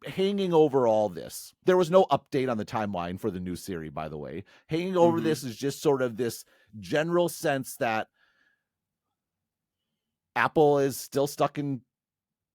hanging over all this, there was no update on the timeline for the new Siri, by the way. Hanging over this is just sort of this general sense that Apple is still stuck in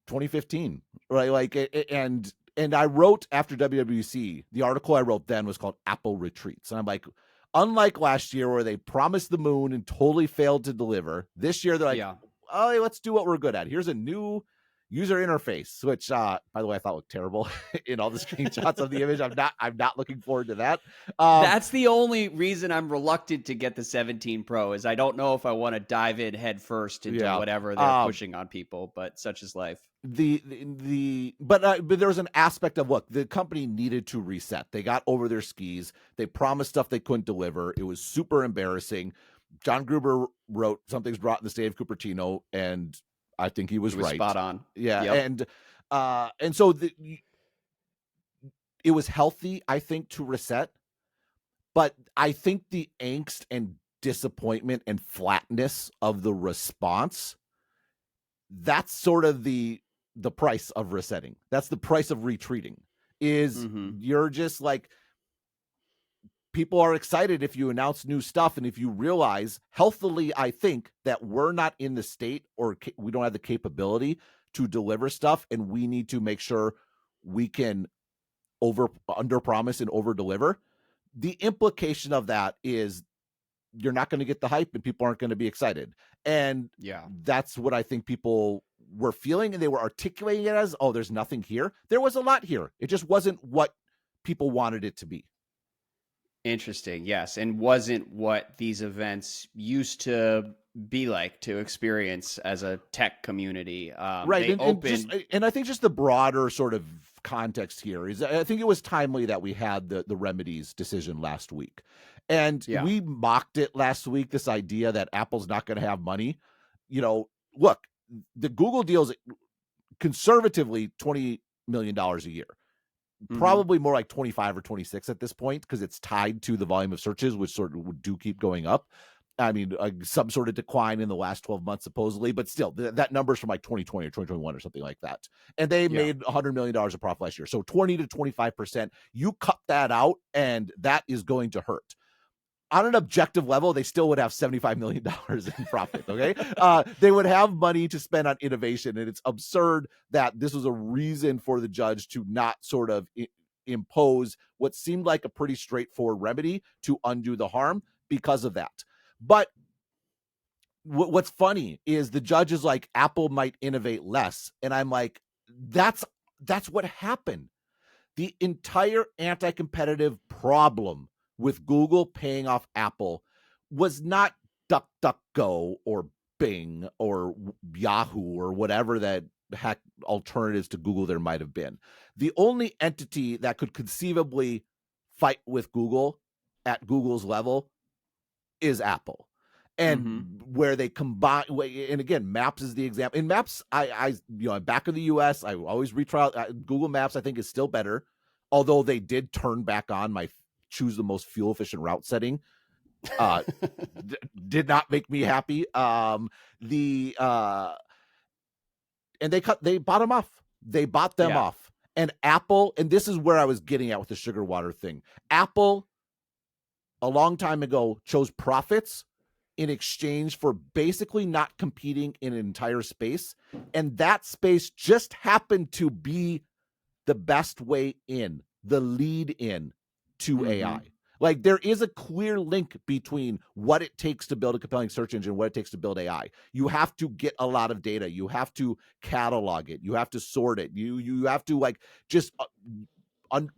2015, right? Like, and I wrote after WWDC, the article I wrote then was called Apple Retreats. And I'm like, unlike last year where they promised the moon and totally failed to deliver, this year they're like, oh, let's do what we're good at. Here's a new user interface, which, by the way, I thought looked terrible in all the screenshots of the image. I'm not looking forward to that. That's the only reason I'm reluctant to get the 17 Pro is I don't know if I want to dive in head first into whatever they're pushing on people, but such is life. But there was an aspect of, look, the company needed to reset. They got over their skis. They promised stuff they couldn't deliver. It was super embarrassing. John Gruber wrote Something's Brought in the State of Cupertino, and I think he was right. Spot on. Yeah. Yep. And so it was healthy, I think, to reset. But I think the angst and disappointment and flatness of the response, that's sort of the price of resetting. That's the price of retreating, is you're just like, people are excited if you announce new stuff. And if you realize healthily, I think, that we're not in the state or we don't have the capability to deliver stuff, and we need to make sure we can under promise and over deliver. The implication of that is you're not going to get the hype and people aren't going to be excited. And that's what I think people were feeling, and they were articulating it as, oh, there's nothing here. There was a lot here. It just wasn't what people wanted it to be. Interesting. Yes. And wasn't what these events used to be like to experience as a tech community. Right. And I think just the broader sort of context here is, I think it was timely that we had the remedies decision last week. And we mocked it last week, this idea that Apple's not going to have money. Look, the Google deal is conservatively $20 million a year. Probably more like 25 or 26 at this point, because it's tied to the volume of searches, which sort of do keep going up. I mean, some sort of decline in the last 12 months, supposedly, but still, that number's from like 2020 or 2021 or something like that. And they made $100 million of profit last year. So 20 to 25%, you cut that out, and that is going to hurt. On an objective level, they still would have $75 million in profit, okay? They would have money to spend on innovation, and it's absurd that this was a reason for the judge to not sort of impose what seemed like a pretty straightforward remedy to undo the harm because of that. But what's funny is the judge is like, Apple might innovate less, and I'm like, that's what happened. The entire anti-competitive problem with Google paying off Apple was not DuckDuckGo or Bing or Yahoo or whatever that heck alternatives to Google there might have been. The only entity that could conceivably fight with Google at Google's level is Apple. And where they combine, and again, Maps is the example. In Maps, I'm back in the US, I always retrial Google Maps. I think is still better, although they did turn back on my choose the most fuel efficient route setting. Did not make me happy. And they bought them off. They bought them off. And Apple, and this is where I was getting at with the sugar water thing. Apple, a long time ago, chose profits in exchange for basically not competing in an entire space. And that space just happened to be the best way in, the lead in to AI. Like, there is a clear link between what it takes to build a compelling search engine, what it takes to build AI. You have to get a lot of data. You have to catalog it. You have to sort it. You have to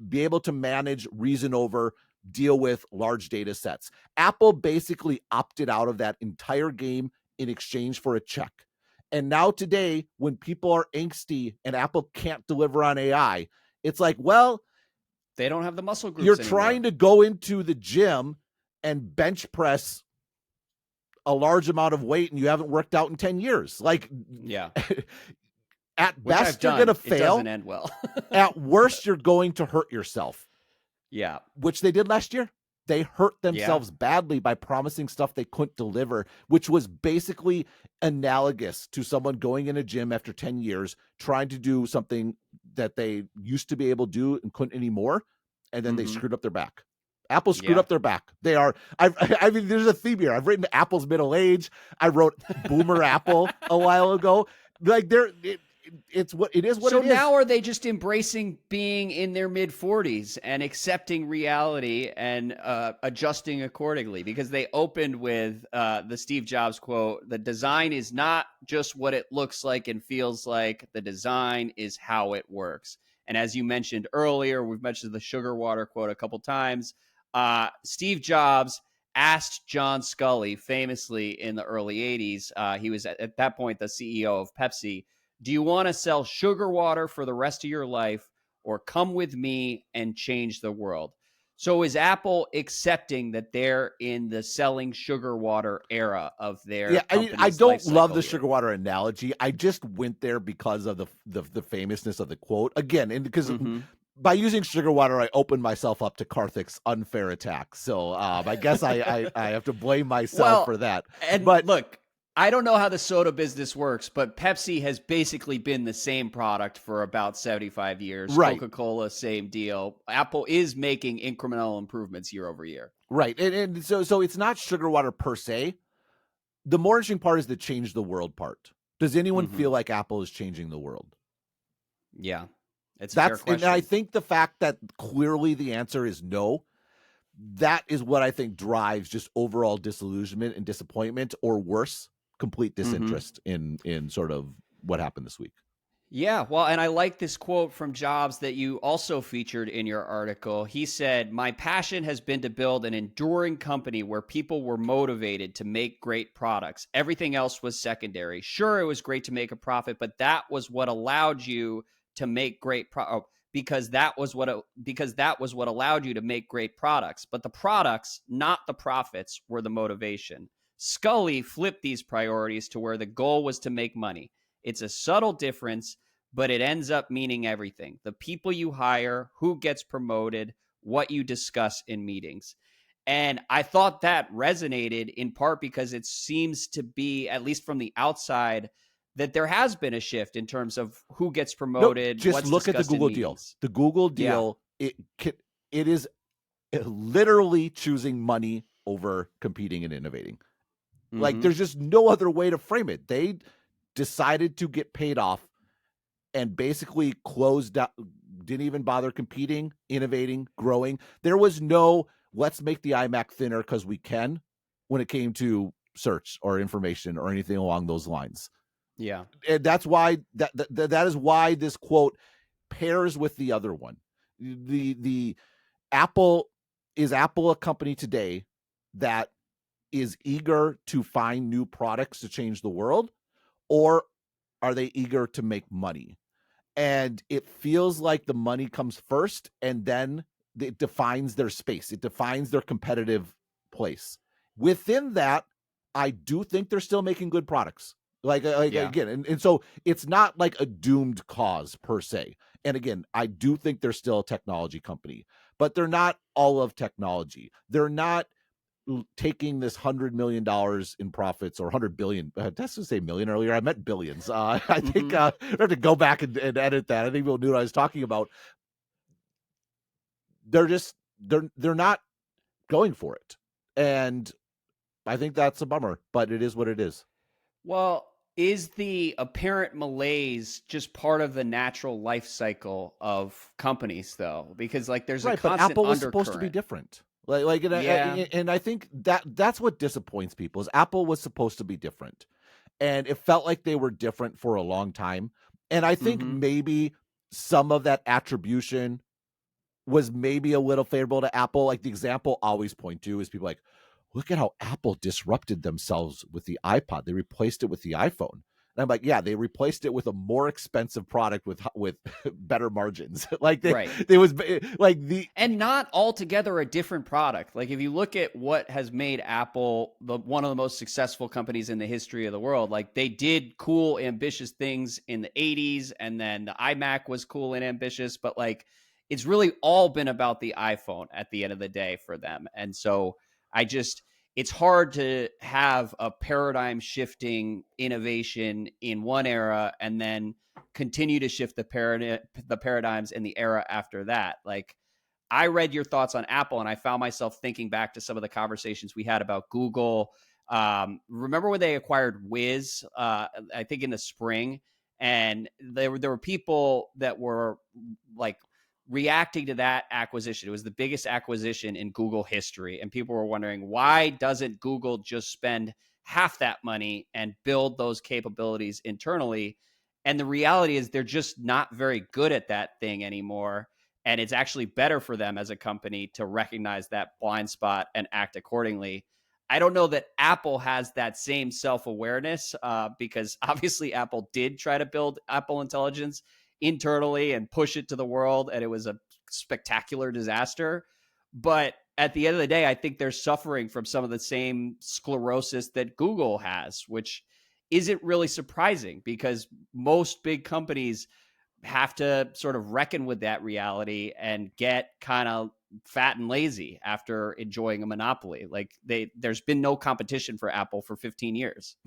be able to manage, reason over, deal with large data sets. Apple basically opted out of that entire game in exchange for a check. And now today, when people are angsty and Apple can't deliver on AI, it's like, well, they don't have the muscle groups You're anymore. Trying to go into the gym and bench press a large amount of weight, and you haven't worked out in 10 years. Like, at best, you're going to fail. It doesn't end well. At worst, you're going to hurt yourself. Yeah. Which they did last year. They hurt themselves badly by promising stuff they couldn't deliver, which was basically analogous to someone going in a gym after 10 years, trying to do something that they used to be able to do and couldn't anymore, and then they screwed up their back. Apple screwed up their back. They are. I mean, there's a theme here. I've written Apple's middle age. I wrote Boomer Apple a while ago. Like it's what it is. What so it is. now are they just embracing being in their mid 40s and accepting reality and adjusting accordingly? Because they opened with the Steve Jobs quote: "The design is not just what it looks like and feels like. The design is how it works." And as you mentioned earlier, we've mentioned the sugar water quote a couple times. Steve Jobs asked John Scully, famously in the early 80s, he was at that point the CEO of Pepsi, "Do you want to sell sugar water for the rest of your life or come with me and change the world?" So is Apple accepting that they're in the selling sugar water era of their company's I don't love the here? sugar water analogy. I just went there because of the famousness of the quote. Again, and because by using sugar water, I opened myself up to Karthik's unfair attack. So I guess I have to blame myself for that. But look, I don't know how the soda business works, but Pepsi has basically been the same product for about 75 years. Right. Coca-Cola, same deal. Apple is making incremental improvements year over year. Right. And so it's not sugar water per se. The more interesting part is the change the world part. Does anyone feel like Apple is changing the world? Yeah. It's a fair question. And I think the fact that clearly the answer is no, that is what I think drives just overall disillusionment and disappointment, or worse, complete disinterest in sort of what happened this week. Yeah, well, and I like this quote from Jobs that you also featured in your article. He said, "My passion has been to build an enduring company where people were motivated to make great products. Everything else was secondary. Sure, it was great to make a profit, but that was what allowed you to make great because that was what allowed you to make great products. But the products, not the profits, were the motivation." Scully flipped these priorities to where the goal was to make money. It's a subtle difference, but it ends up meaning everything. The people you hire, who gets promoted, what you discuss in meetings. And I thought that resonated in part because it seems to be, at least from the outside, that there has been a shift in terms of who gets promoted. No, just look at the Google deal. The Google deal, it is literally choosing money over competing and innovating. Like, there's just no other way to frame it. They decided to get paid off and basically closed out, didn't even bother competing, innovating, growing. There was no, let's make the iMac thinner because we can, when it came to search or information or anything along those lines. Yeah. And that's why that is why this quote pairs with the other one. The Apple, is Apple a company today that is eager to find new products to change the world, or are they eager to make money? And it feels like the money comes first, and then it defines their space. It defines their competitive place. Within that, I do think they're still making good products. Again, and so it's not like a doomed cause per se. And again, I do think they're still a technology company, but they're not all of technology. They're not taking this $100 million in profits, or 100 billion. Did I say million earlier? I meant billions. I think we have to go back and edit that. I think people knew what I was talking about. They're not going for it. And I think that's a bummer, but it is what it is. Well, is the apparent malaise just part of the natural life cycle of companies, though? Because there's a constant but Apple was undercurrent. supposed to be different. And I think that's what disappoints people, is Apple was supposed to be different, and it felt like they were different for a long time. And I think maybe some of that attribution was maybe a little favorable to Apple. Like, the example I always point to is people like, look at how Apple disrupted themselves with the iPod. They replaced it with the iPhone. And I'm like, yeah, they replaced it with a more expensive product with better margins. And not altogether a different product. Like, if you look at what has made Apple one of the most successful companies in the history of the world, they did cool, ambitious things in the 80s, and then the iMac was cool and ambitious, but it's really all been about the iPhone at the end of the day for them. And so it's hard to have a paradigm shifting innovation in one era and then continue to shift the paradigms in the era after that. Like, I read your thoughts on Apple, and I found myself thinking back to some of the conversations we had about Google. Remember when they acquired Wiz, I think in the spring, and there were people that were like reacting to that acquisition. It was the biggest acquisition in Google history. And people were wondering, why doesn't Google just spend half that money and build those capabilities internally? And the reality is they're just not very good at that thing anymore. And it's actually better for them as a company to recognize that blind spot and act accordingly. I don't know that Apple has that same self-awareness because obviously Apple did try to build Apple Intelligence internally and push it to the world, and it was a spectacular disaster. But at the end of the day, I think they're suffering from some of the same sclerosis that Google has, which isn't really surprising because most big companies have to sort of reckon with that reality and get kind of fat and lazy after enjoying a monopoly. Like there's been no competition for Apple for 15 years.